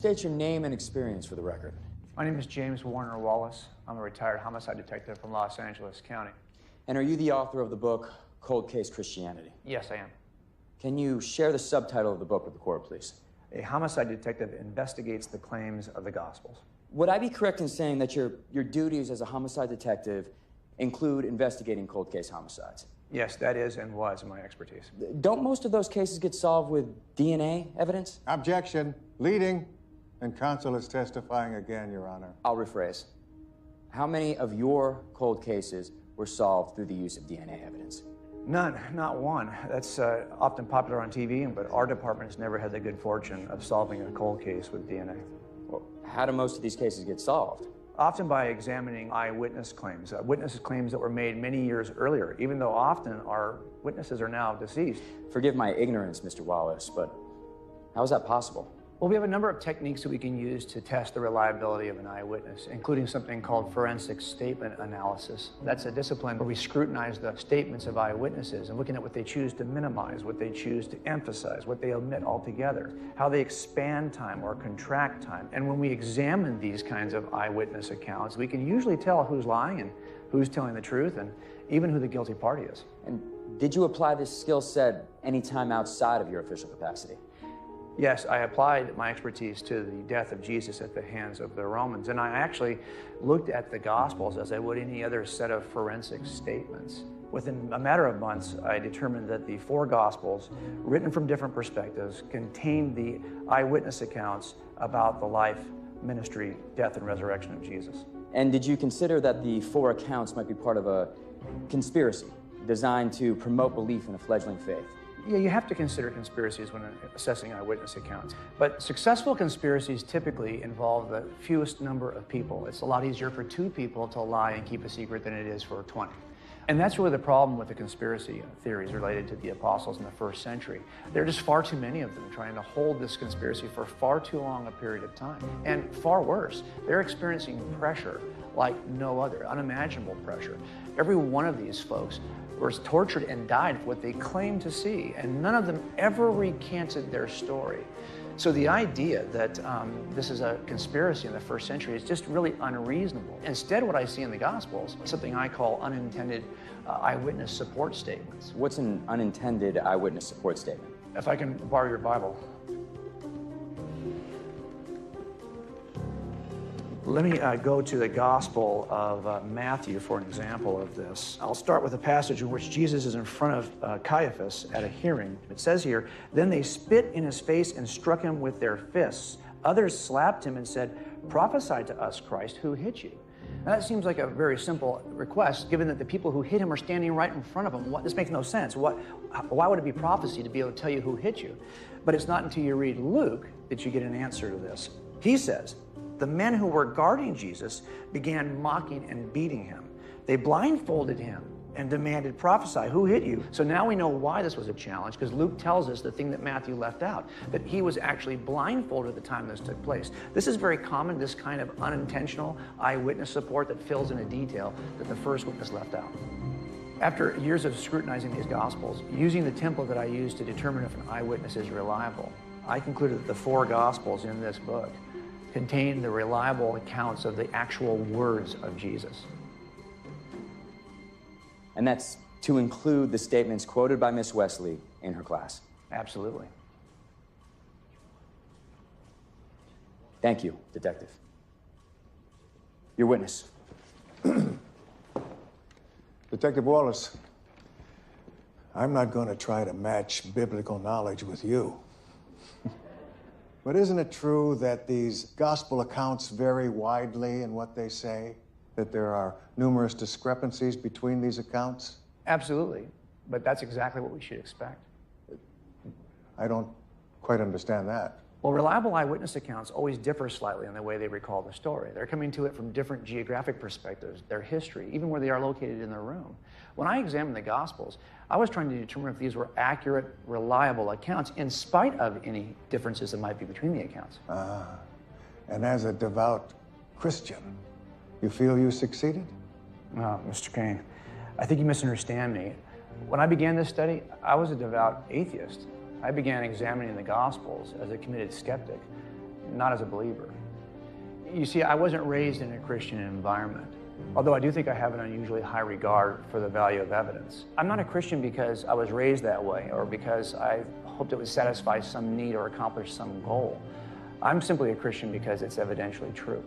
state your name and experience for the record. My name is James Warner Wallace. I'm a retired homicide detective from Los Angeles County. And are you the author of the book, Cold Case Christianity? Yes, I am. Can you share the subtitle of the book with the court, please? A homicide detective investigates the claims of the Gospels. Would I be correct in saying that your duties as a homicide detective include investigating cold case homicides? Yes, that is and was my expertise. Don't most of those cases get solved with DNA evidence? Objection. Leading. And counsel is testifying again, Your Honor. I'll rephrase. How many of your cold cases were solved through the use of DNA evidence? None, not one. That's often popular on TV, but our department has never had the good fortune of solving a cold case with DNA. Well, how do most of these cases get solved? Often by examining eyewitness claims, witness claims that were made many years earlier, even though often our witnesses are now deceased. Forgive my ignorance, Mr. Wallace, but how is that possible? Well, we have a number of techniques that we can use to test the reliability of an eyewitness, including something called forensic statement analysis. That's a discipline where we scrutinize the statements of eyewitnesses and looking at what they choose to minimize, what they choose to emphasize, what they omit altogether, how they expand time or contract time. And when we examine these kinds of eyewitness accounts, we can usually tell who's lying and who's telling the truth and even who the guilty party is. And did you apply this skill set any time outside of your official capacity? Yes, I applied my expertise to the death of Jesus at the hands of the Romans, and I actually looked at the Gospels as I would any other set of forensic statements. Within a matter of months, I determined that the 4 Gospels, written from different perspectives, contained the eyewitness accounts about the life, ministry, death, and resurrection of Jesus. And did you consider that the 4 accounts might be part of a conspiracy designed to promote belief in a fledgling faith? Yeah, you have to consider conspiracies when assessing eyewitness accounts. But successful conspiracies typically involve the fewest number of people. It's a lot easier for 2 people to lie and keep a secret than it is for 20. And that's really the problem with the conspiracy theories related to the apostles in the first century. There are just far too many of them trying to hold this conspiracy for far too long a period of time. And far worse, they're experiencing pressure like no other, unimaginable pressure. Every one of these folks was tortured and died for what they claimed to see, and none of them ever recanted their story. So the idea that this is a conspiracy in the first century is just really unreasonable. Instead, what I see in the Gospels is something I call unintended eyewitness support statements. What's an unintended eyewitness support statement? If I can borrow your Bible. Let me go to the Gospel of Matthew for an example of this. I'll start with a passage in which Jesus is in front of Caiaphas at a hearing. It says here, "Then they spit in his face and struck him with their fists. Others slapped him and said, 'Prophesy to us, Christ, who hit you?'" Now, that seems like a very simple request, given that the people who hit him are standing right in front of him. This makes no sense. Why would it be prophecy to be able to tell you who hit you? But it's not until you read Luke that you get an answer to this. He says, "The men who were guarding Jesus began mocking and beating him. They blindfolded him and demanded, 'Prophesy, who hit you?'" So now we know why this was a challenge, because Luke tells us the thing that Matthew left out, that he was actually blindfolded at the time this took place. This is very common, this kind of unintentional eyewitness support that fills in a detail that the first witness left out. After years of scrutinizing these Gospels, using the template that I use to determine if an eyewitness is reliable, I concluded that the 4 Gospels in this book contain the reliable accounts of the actual words of Jesus. And that's to include the statements quoted by Miss Wesley in her class? Absolutely. Thank you, Detective. Your witness. Detective Wallace, I'm not going to try to match biblical knowledge with you. But isn't it true that these gospel accounts vary widely in what they say? That there are numerous discrepancies between these accounts? Absolutely. But that's exactly what we should expect. I don't quite understand that. Well, reliable eyewitness accounts always differ slightly in the way they recall the story. They're coming to it from different geographic perspectives, their history, even where they are located in their room. When I examined the Gospels, I was trying to determine if these were accurate, reliable accounts in spite of any differences that might be between the accounts. And as a devout Christian, you feel you succeeded? No, Mr. Kane, I think you misunderstand me. When I began this study, I was a devout atheist. I began examining the Gospels as a committed skeptic. not as a believer. You see, I wasn't raised in a Christian environment, although I do think I have an unusually high regard for the value of evidence. I'm not a Christian because I was raised that way or because I hoped it would satisfy some need or accomplish some goal. I'm simply a Christian because it's evidentially true.